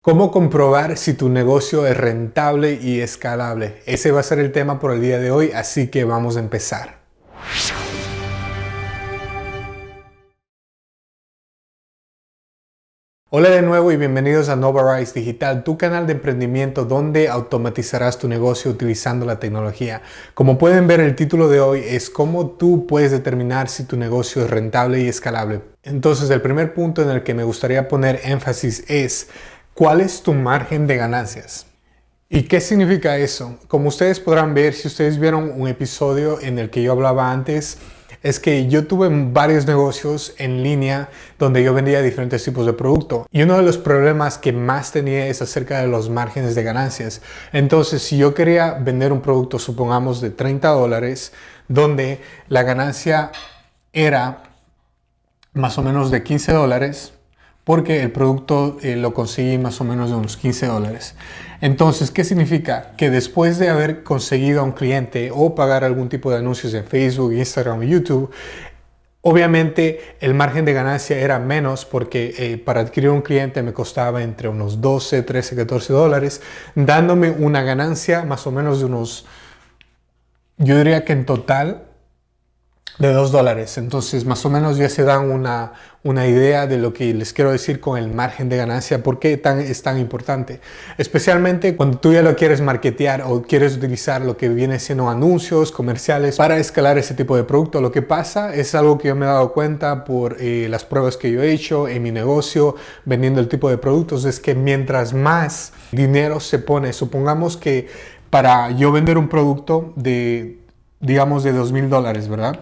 ¿Cómo comprobar si tu negocio es rentable y escalable? Ese va a ser el tema por el día de hoy, así que vamos a empezar. Hola de nuevo y bienvenidos a Novarize Digital, tu canal de emprendimiento donde automatizarás tu negocio utilizando la tecnología. Como pueden ver, el título de hoy es cómo tú puedes determinar si tu negocio es rentable y escalable. Entonces, el primer punto en el que me gustaría poner énfasis es ¿cuál es tu margen de ganancias? ¿Y qué significa eso? Como ustedes podrán ver, si ustedes vieron un episodio en el que yo hablaba antes, es que yo tuve varios negocios en línea donde yo vendía diferentes tipos de producto. Y uno de los problemas que más tenía es acerca de los márgenes de ganancias. Entonces, si yo quería vender un producto, supongamos, de $30, donde la ganancia era más o menos de $15, porque el producto lo conseguí más o menos de unos $15. Entonces, ¿qué significa? Que después de haber conseguido a un cliente o pagar algún tipo de anuncios en Facebook, Instagram y YouTube, obviamente el margen de ganancia era menos porque para adquirir un cliente me costaba entre unos 12, 13, $14, dándome una ganancia más o menos de unos, yo diría que en total de $2. Entonces, más o menos ya se dan una idea de lo que les quiero decir con el margen de ganancia, por qué es tan importante. Especialmente cuando tú ya lo quieres marketear o quieres utilizar lo que viene siendo anuncios, comerciales para escalar ese tipo de producto. Lo que pasa es algo que yo me he dado cuenta por las pruebas que yo he hecho en mi negocio vendiendo el tipo de productos, es que mientras más dinero se pone, supongamos que para yo vender un producto de, digamos, de $2,000, ¿verdad?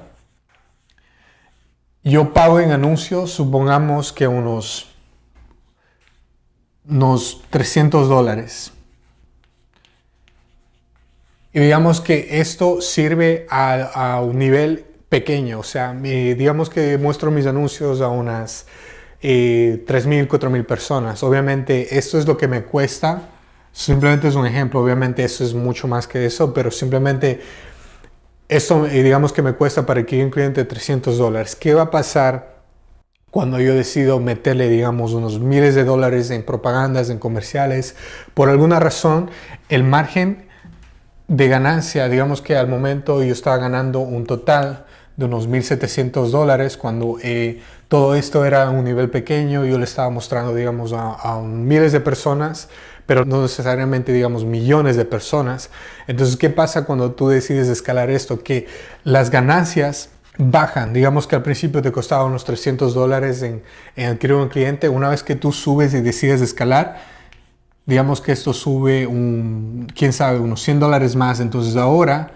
Yo pago en anuncios, supongamos que unos $300. Y digamos que esto sirve a un nivel pequeño. O sea, digamos que muestro mis anuncios a unas 3,000, 4,000 personas. Obviamente esto es lo que me cuesta. Simplemente es un ejemplo. Obviamente eso es mucho más que eso, pero simplemente esto digamos que me cuesta para adquirir un cliente de $300. ¿Qué va a pasar cuando yo decido meterle, digamos, unos miles de dólares en propagandas, en comerciales? Por alguna razón, el margen de ganancia, digamos que al momento yo estaba ganando un total de unos $1,700 cuando todo esto era un nivel pequeño. Yo le estaba mostrando, digamos, a miles de personas, pero no necesariamente, digamos, millones de personas. Entonces, ¿qué pasa cuando tú decides escalar esto? Que las ganancias bajan. Digamos que al principio te costaba unos $300 en adquirir un cliente. Una vez que tú subes y decides escalar, digamos que esto sube quién sabe, unos $100 más. Entonces ahora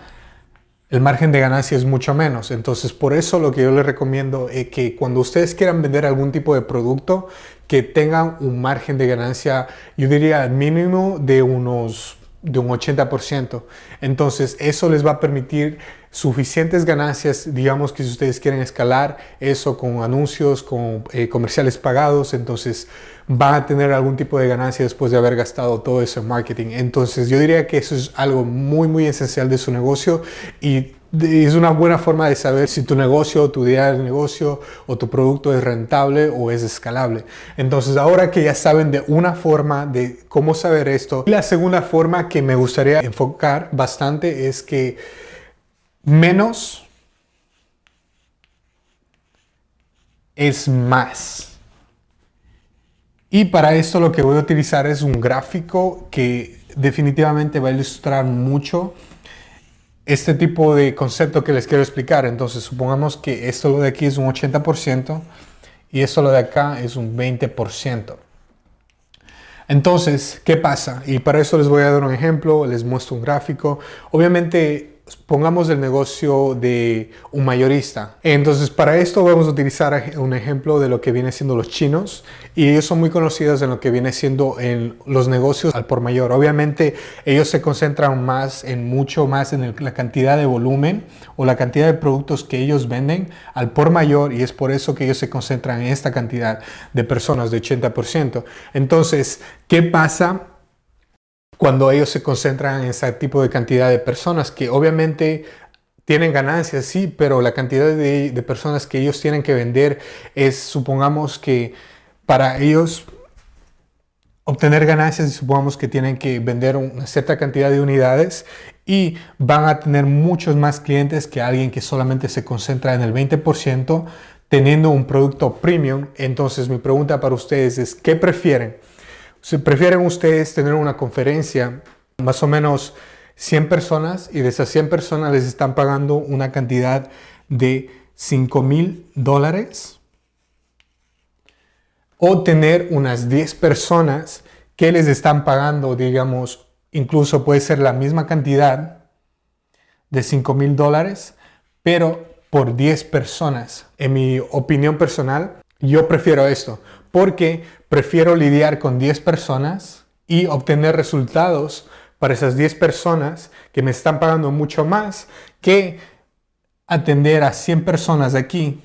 el margen de ganancia es mucho menos. Entonces, por eso lo que yo les recomiendo es que cuando ustedes quieran vender algún tipo de producto, que tengan un margen de ganancia, yo diría al mínimo de un 80%. Entonces, eso les va a permitir suficientes ganancias, digamos que si ustedes quieren escalar eso con anuncios, con comerciales pagados, entonces van a tener algún tipo de ganancia después de haber gastado todo eso en marketing. Entonces yo diría que eso es algo muy muy esencial de su negocio y es una buena forma de saber si tu negocio, tu idea de negocio o tu producto es rentable o es escalable. Entonces ahora que ya saben de una forma de cómo saber esto, la segunda forma que me gustaría enfocar bastante es que menos es más. Y para esto lo que voy a utilizar es un gráfico que definitivamente va a ilustrar mucho este tipo de concepto que les quiero explicar. Entonces, supongamos que esto de aquí es un 80% y esto lo de acá es un 20%. Entonces, ¿qué pasa? Y para eso les voy a dar un ejemplo, les muestro un gráfico. Obviamente, pongamos el negocio de un mayorista. Entonces, para esto vamos a utilizar un ejemplo de lo que viene siendo los chinos, y ellos son muy conocidos en lo que viene siendo en los negocios al por mayor. Obviamente, ellos se concentran mucho más en la cantidad de volumen o la cantidad de productos que ellos venden al por mayor, y es por eso que ellos se concentran en esta cantidad de personas de 80%. Entonces, ¿qué pasa cuando ellos se concentran en ese tipo de cantidad de personas? Que obviamente tienen ganancias, sí, pero la cantidad de personas que ellos tienen que vender es, supongamos que para ellos obtener ganancias y supongamos que tienen que vender una cierta cantidad de unidades y van a tener muchos más clientes que alguien que solamente se concentra en el 20% teniendo un producto premium. Entonces mi pregunta para ustedes es, ¿qué prefieren? ¿Prefieren ustedes tener una conferencia más o menos 100 personas y de esas 100 personas les están pagando una cantidad de $5,000? O tener unas 10 personas que les están pagando, digamos, incluso puede ser la misma cantidad de $5,000, pero por 10 personas. En mi opinión personal, yo prefiero esto, porque prefiero lidiar con 10 personas y obtener resultados para esas 10 personas que me están pagando mucho más que atender a 100 personas de aquí,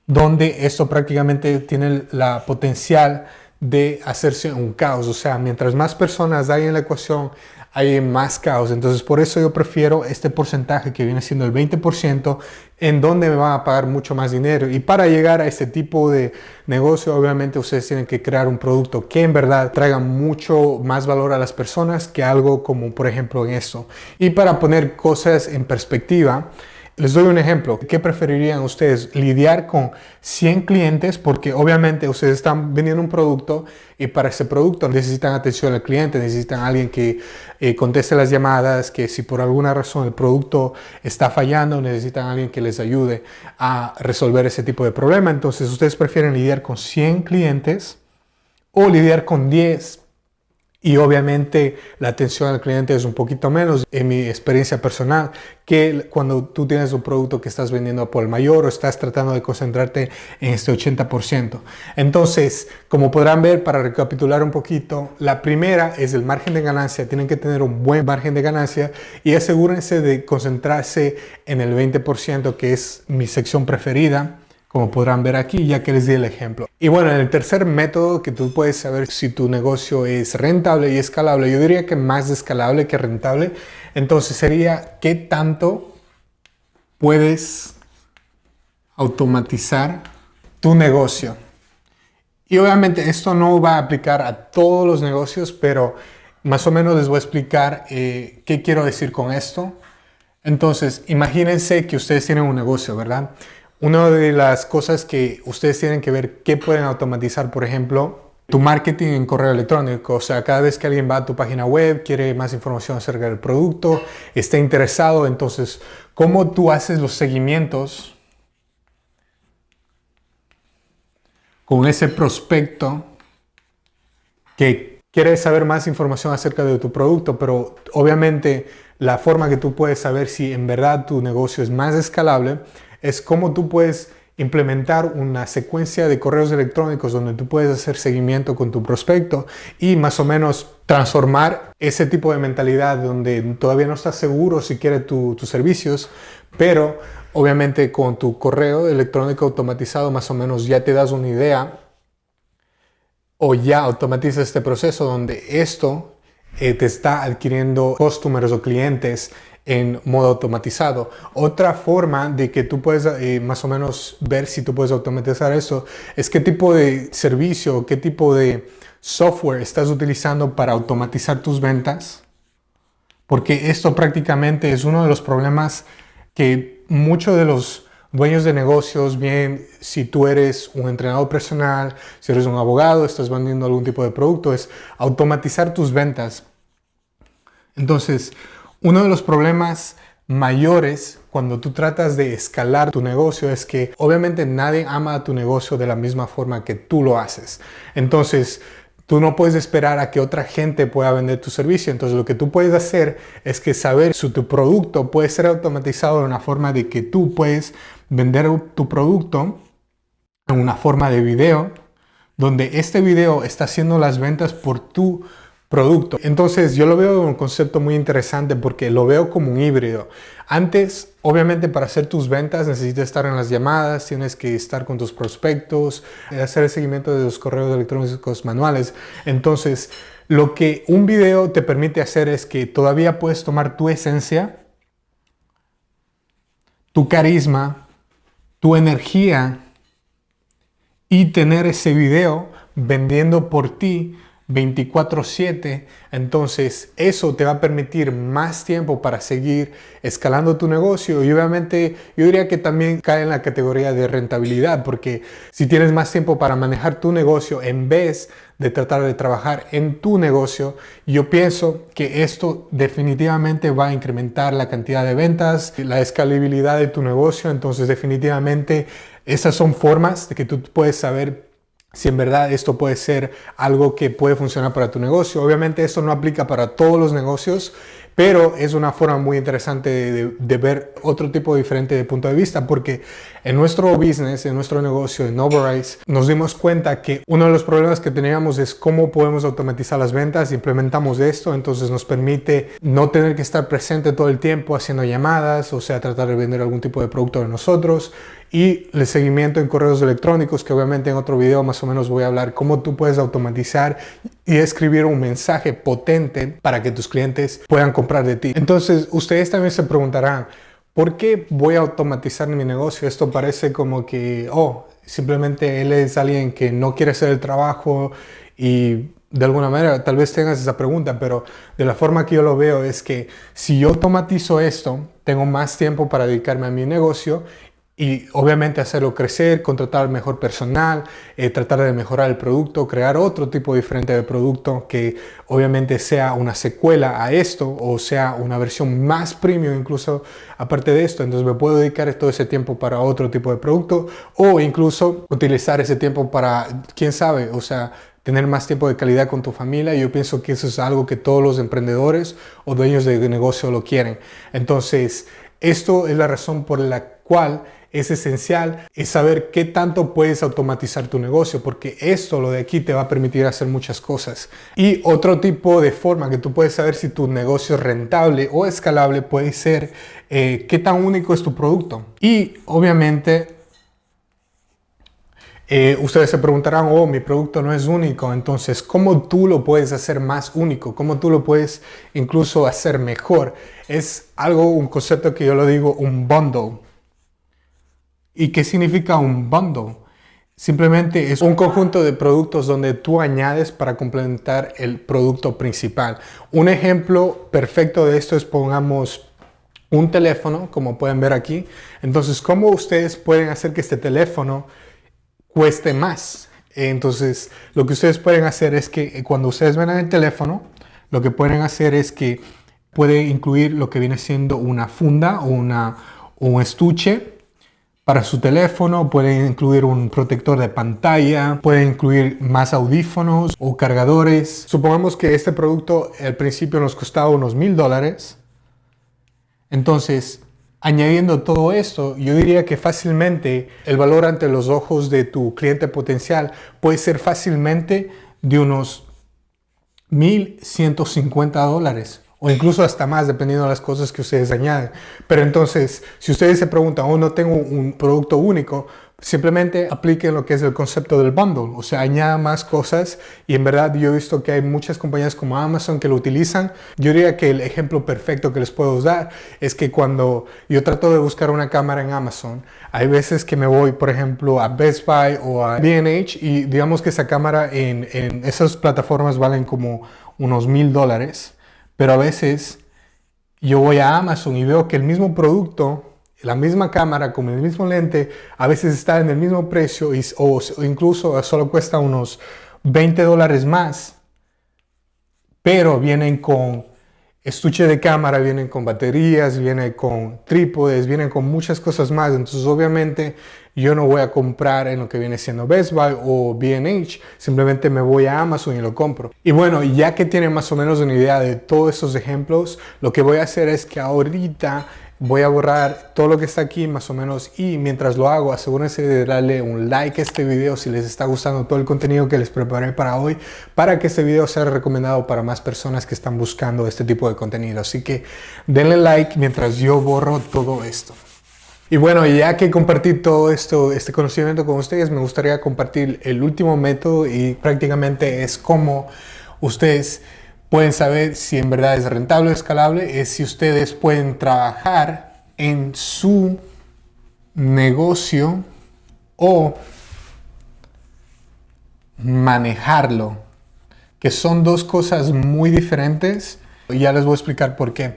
donde esto prácticamente tiene la potencial de hacerse un caos. O sea, mientras más personas hay en la ecuación, hay más caos. Entonces, por eso yo prefiero este porcentaje que viene siendo el 20%, en donde me van a pagar mucho más dinero. Y para llegar a este tipo de negocio, obviamente ustedes tienen que crear un producto que en verdad traiga mucho más valor a las personas que algo como, por ejemplo, en esto. Y para poner cosas en perspectiva, les doy un ejemplo. ¿Qué preferirían ustedes? ¿Lidiar con 100 clientes? Porque obviamente ustedes están vendiendo un producto y para ese producto necesitan atención al cliente, necesitan a alguien que conteste las llamadas, que si por alguna razón el producto está fallando, necesitan a alguien que les ayude a resolver ese tipo de problema. Entonces, ustedes prefieren lidiar con 100 clientes o lidiar con 10. Y obviamente la atención al cliente es un poquito menos, en mi experiencia personal, que cuando tú tienes un producto que estás vendiendo por el mayor o estás tratando de concentrarte en este 80%. Entonces, como podrán ver, para recapitular un poquito, la primera es el margen de ganancia. Tienen que tener un buen margen de ganancia y asegúrense de concentrarse en el 20%, que es mi sección preferida, como podrán ver aquí, ya que les di el ejemplo. Y bueno, en el tercer método que tú puedes saber si tu negocio es rentable y escalable, yo diría que más escalable que rentable, entonces sería qué tanto puedes automatizar tu negocio. Y obviamente esto no va a aplicar a todos los negocios, pero más o menos les voy a explicar qué quiero decir con esto. Entonces, imagínense que ustedes tienen un negocio, ¿verdad? Una de las cosas que ustedes tienen que ver qué pueden automatizar, por ejemplo, tu marketing en correo electrónico. O sea, cada vez que alguien va a tu página web, quiere más información acerca del producto, está interesado, entonces, ¿cómo tú haces los seguimientos con ese prospecto que quiere saber más información acerca de tu producto? Pero obviamente la forma que tú puedes saber si en verdad tu negocio es más escalable es cómo tú puedes implementar una secuencia de correos electrónicos donde tú puedes hacer seguimiento con tu prospecto y más o menos transformar ese tipo de mentalidad donde todavía no estás seguro si quiere tus servicios, pero obviamente con tu correo electrónico automatizado más o menos ya te das una idea o ya automatiza este proceso donde esto te está adquiriendo customers o clientes en modo automatizado. Otra forma de que tú puedes más o menos ver si tú puedes automatizar esto es qué tipo de servicio, qué tipo de software estás utilizando para automatizar tus ventas, porque esto prácticamente es uno de los problemas que muchos de los dueños de negocios, bien si tú eres un entrenador personal, si eres un abogado, estás vendiendo algún tipo de producto, es automatizar tus ventas. Entonces, uno de los problemas mayores cuando tú tratas de escalar tu negocio es que obviamente nadie ama a tu negocio de la misma forma que tú lo haces. Entonces, tú no puedes esperar a que otra gente pueda vender tu servicio. Entonces, lo que tú puedes hacer es que saber si tu producto puede ser automatizado de una forma de que tú puedes vender tu producto en una forma de video, donde este video está haciendo las ventas por tu producto. Entonces yo lo veo un concepto muy interesante porque lo veo como un híbrido. Antes, obviamente para hacer tus ventas necesitas estar en las llamadas, tienes que estar con tus prospectos, hacer el seguimiento de los correos electrónicos manuales. Entonces lo que un video te permite hacer es que todavía puedes tomar tu esencia, tu carisma, tu energía y tener ese video vendiendo por ti 24/7, entonces eso te va a permitir más tiempo para seguir escalando tu negocio y obviamente yo diría que también cae en la categoría de rentabilidad, porque si tienes más tiempo para manejar tu negocio en vez de tratar de trabajar en tu negocio, yo pienso que esto definitivamente va a incrementar la cantidad de ventas, la escalabilidad de tu negocio. Entonces definitivamente esas son formas de que tú puedes saber si en verdad esto puede ser algo que puede funcionar para tu negocio. Obviamente esto no aplica para todos los negocios, pero es una forma muy interesante de ver otro tipo diferente de punto de vista, porque en nuestro business, en nuestro negocio, en Novarize, nos dimos cuenta que uno de los problemas que teníamos es cómo podemos automatizar las ventas. Implementamos esto, entonces nos permite no tener que estar presente todo el tiempo haciendo llamadas, o sea, tratar de vender algún tipo de producto de nosotros. Y el seguimiento en correos electrónicos, que obviamente en otro video más o menos voy a hablar cómo tú puedes automatizar y escribir un mensaje potente para que tus clientes puedan comprar de ti. Entonces, ustedes también se preguntarán, ¿por qué voy a automatizar mi negocio? Esto parece como que, simplemente él es alguien que no quiere hacer el trabajo y de alguna manera tal vez tengas esa pregunta, pero de la forma que yo lo veo es que si yo automatizo esto, tengo más tiempo para dedicarme a mi negocio y obviamente hacerlo crecer, contratar al mejor personal, tratar de mejorar el producto, crear otro tipo diferente de producto que obviamente sea una secuela a esto o sea una versión más premium incluso aparte de esto. Entonces me puedo dedicar todo ese tiempo para otro tipo de producto o incluso utilizar ese tiempo para, quién sabe, o sea, tener más tiempo de calidad con tu familia. Yo pienso que eso es algo que todos los emprendedores o dueños de negocio lo quieren. Entonces, esto es la razón por la cual es esencial es saber qué tanto puedes automatizar tu negocio, porque esto, lo de aquí, te va a permitir hacer muchas cosas. Y otro tipo de forma que tú puedes saber si tu negocio es rentable o escalable puede ser qué tan único es tu producto. Y obviamente ustedes se preguntarán, mi producto no es único, entonces, ¿cómo tú lo puedes hacer más único? ¿Cómo tú lo puedes incluso hacer mejor? Es un concepto que yo lo digo, un bundle. ¿Y qué significa un bundle? Simplemente es un conjunto de productos donde tú añades para complementar el producto principal. Un ejemplo perfecto de esto es, pongamos, un teléfono, como pueden ver aquí. Entonces, ¿cómo ustedes pueden hacer que este teléfono cueste más? Entonces, lo que ustedes pueden hacer es que cuando ustedes ven el teléfono, lo que pueden hacer es que puede incluir lo que viene siendo una funda o un estuche para su teléfono, pueden incluir un protector de pantalla, pueden incluir más audífonos o cargadores. Supongamos que este producto al principio nos costaba unos $1,000. Entonces, añadiendo todo esto, yo diría que fácilmente el valor ante los ojos de tu cliente potencial puede ser fácilmente de unos $1,150 o incluso hasta más, dependiendo de las cosas que ustedes añaden. Pero entonces, si ustedes se preguntan, no tengo un producto único, simplemente apliquen lo que es el concepto del bundle, o sea, añadan más cosas. Y en verdad yo he visto que hay muchas compañías como Amazon que lo utilizan. Yo diría que el ejemplo perfecto que les puedo dar es que cuando yo trato de buscar una cámara en Amazon, hay veces que me voy, por ejemplo, a Best Buy o a B&H y digamos que esa cámara en esas plataformas valen como unos $1,000. Pero a veces yo voy a Amazon y veo que el mismo producto, la misma cámara con el mismo lente, a veces está en el mismo precio o incluso solo cuesta unos $20 más. Pero vienen con estuche de cámara, vienen con baterías, vienen con trípodes, vienen con muchas cosas más. Entonces obviamente yo no voy a comprar en lo que viene siendo Best Buy o B&H, simplemente me voy a Amazon y lo compro. Y bueno, ya que tienen más o menos una idea de todos estos ejemplos, lo que voy a hacer es que ahorita voy a borrar todo lo que está aquí más o menos, y mientras lo hago, asegúrense de darle un like a este video si les está gustando todo el contenido que les preparé para hoy, para que este video sea recomendado para más personas que están buscando este tipo de contenido. Así que denle like mientras yo borro todo esto. Y bueno, ya que compartí todo este conocimiento con ustedes, me gustaría compartir el último método, y prácticamente es cómo ustedes pueden saber si en verdad es rentable o escalable. Es si ustedes pueden trabajar en su negocio o manejarlo. que son dos cosas muy diferentes. Y ya les voy a explicar por qué.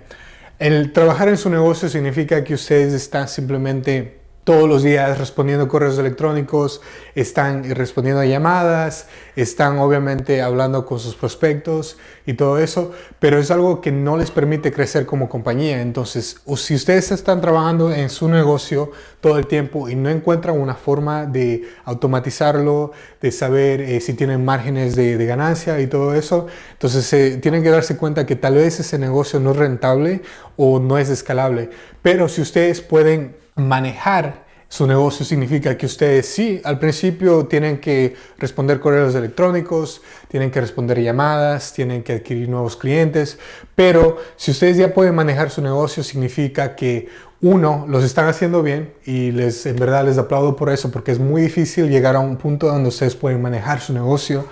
El trabajar en su negocio significa que ustedes están simplemente todos los días respondiendo correos electrónicos, están respondiendo a llamadas, están obviamente hablando con sus prospectos y todo eso, pero es algo que no les permite crecer como compañía. Entonces, si ustedes están trabajando en su negocio todo el tiempo y no encuentran una forma de automatizarlo, de saber si tienen márgenes de ganancia y todo eso, entonces tienen que darse cuenta que tal vez ese negocio no es rentable o no es escalable. Pero si ustedes pueden manejar su negocio, significa que ustedes sí, al principio tienen que responder correos electrónicos, tienen que responder llamadas, tienen que adquirir nuevos clientes, pero si ustedes ya pueden manejar su negocio, significa que uno, los están haciendo bien y en verdad les aplaudo por eso, porque es muy difícil llegar a un punto donde ustedes pueden manejar su negocio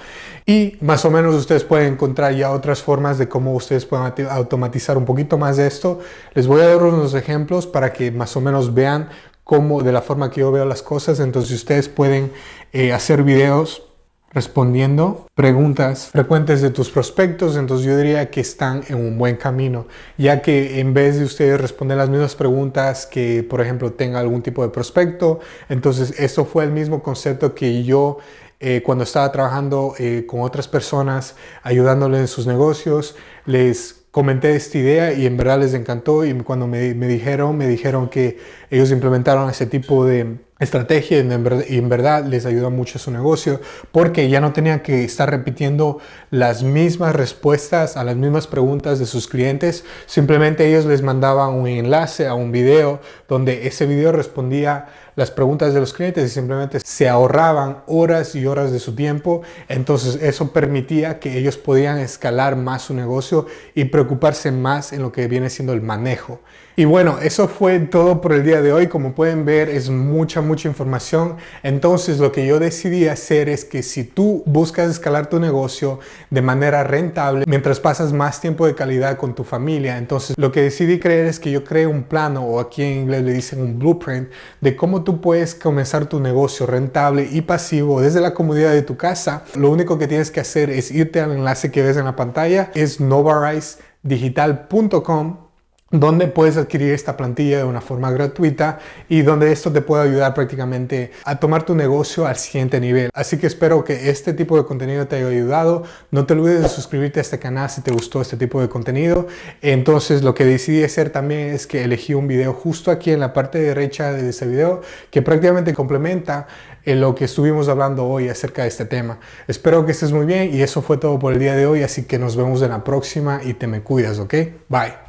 y más o menos ustedes pueden encontrar ya otras formas de cómo ustedes pueden automatizar un poquito más de esto. Les voy a dar unos ejemplos para que más o menos vean cómo, de la forma que yo veo las cosas. Entonces ustedes pueden hacer videos respondiendo preguntas frecuentes de tus prospectos. Entonces yo diría que están en un buen camino, ya que en vez de ustedes responder las mismas preguntas que, por ejemplo, tenga algún tipo de prospecto, entonces esto fue el mismo concepto que yo cuando estaba trabajando con otras personas, ayudándoles en sus negocios, les comenté esta idea y en verdad les encantó. Y cuando me dijeron que ellos implementaron ese tipo de estrategia y en verdad les ayudó mucho a su negocio, porque ya no tenían que estar repitiendo las mismas respuestas a las mismas preguntas de sus clientes. Simplemente ellos les mandaban un enlace a un video donde ese video respondía las preguntas de los clientes y simplemente se ahorraban horas y horas de su tiempo. Entonces eso permitía que ellos podían escalar más su negocio y preocuparse más en lo que viene siendo el manejo. Y bueno, eso fue todo por el día de hoy. Como pueden ver, es mucha información. Entonces lo que yo decidí hacer es que si tú buscas escalar tu negocio de manera rentable mientras pasas más tiempo de calidad con tu familia, entonces lo que decidí creer es que yo creé un plano, o aquí en inglés le dicen un blueprint, de cómo tú puedes comenzar tu negocio rentable y pasivo desde la comodidad de tu casa. Lo único que tienes que hacer es irte al enlace que ves en la pantalla, es novarizedigital.com, donde puedes adquirir esta plantilla de una forma gratuita y donde esto te puede ayudar prácticamente a tomar tu negocio al siguiente nivel. Así que espero que este tipo de contenido te haya ayudado. No te olvides de suscribirte a este canal si te gustó este tipo de contenido. Entonces lo que decidí hacer también es que elegí un video justo aquí en la parte derecha de este video que prácticamente complementa lo que estuvimos hablando hoy acerca de este tema. Espero que estés muy bien y eso fue todo por el día de hoy, así que nos vemos en la próxima y te me cuidas, ¿ok? Bye.